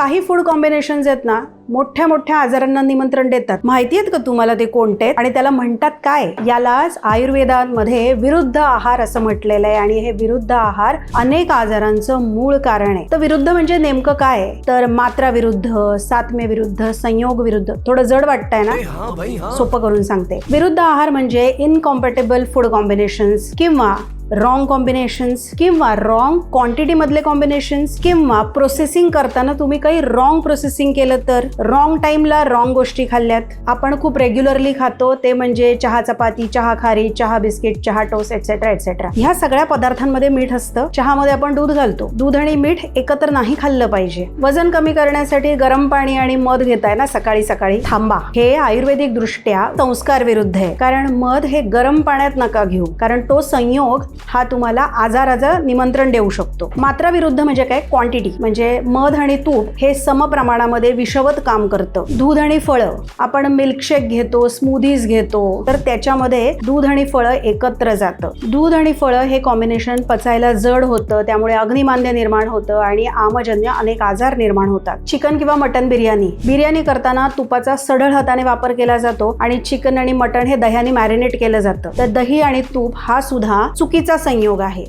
काही food combinations आहेत ना, मोठ्या मोठ्या आजारांना निमंत्रण देतात. माहिती आहेत का तुम्हाला ते कोणते आणि त्याला म्हणतात काय? यालाच आयुर्वेदामध्ये विरुद्ध आहार असं म्हटलेलं आहे. आणि हे विरुद्ध आहार अनेक आजारांचं मूळ कारण आहे. तर विरुद्ध म्हणजे नेमकं काय? तर मात्रा विरुद्ध, सातमे विरुद्ध, संयोग विरुद्ध. थोडं जड वाटतंय ना? सोपं करून सांगते. विरुद्ध आहार म्हणजे इनकॉम्पॅटेबल फूड कॉम्बिनेशन्स किंवा रॉंग कॉम्बिनेशन्स किंवा रॉंग क्वांटिटी मधले कॉम्बिनेशन्स किंवा प्रोसेसिंग करताना तुम्ही काही रॉंग प्रोसेसिंग केलं तर, रॉंग टाइमला रॉंग गोष्टी खाल्ल्यात. आपण खूप रेग्युलरली खातो ते म्हणजे चहा चपाती, चहा खारी, चहा बिस्किट, चहा टोस्ट एक्सेट्रा एक्सेट्रा. ह्या सगळ्या पदार्थांमध्ये मीठ असतं. चहामध्ये आपण दूध घालतो. दूध आणि मीठ एकत्र नाही खाल्लं पाहिजे. वजन कमी करण्यासाठी गरम पाणी आणि मध घेताय ना सकाळी सकाळी, थांबा. हे आयुर्वेदिक दृष्ट्या संस्कार विरुद्ध आहे. कारण मध हे गरम पाण्यात नका घेऊ, कारण तो संयोग हा तुम्हाला आजाराचं निमंत्रण देऊ शकतो. मात्रा विरुद्ध म्हणजे काय? क्वांटिटी. म्हणजे मध आणि तूप हे समप्रमाणामध्ये विषवत काम करतं. दूध आणि फळं, आपण मिल्कशेक घेतो, स्मूदीज घेतो, तर त्याच्यामध्ये दूध आणि फळं एकत्र जातं. दूध आणि फळं हे कॉम्बिनेशन पचायला जड होतं, त्यामुळे अग्निमांद्य निर्माण होतं आणि आमजन्य अनेक आजार निर्माण होतात. चिकन किंवा मटन बिर्याणी करताना तुपाचा सढळ हाताने वापर केला जातो आणि चिकन आणि मटन हे दह्याने मॅरिनेट केलं जातं. तर दही आणि तूप हा सुद्धा चुकीचा संयोग आहे.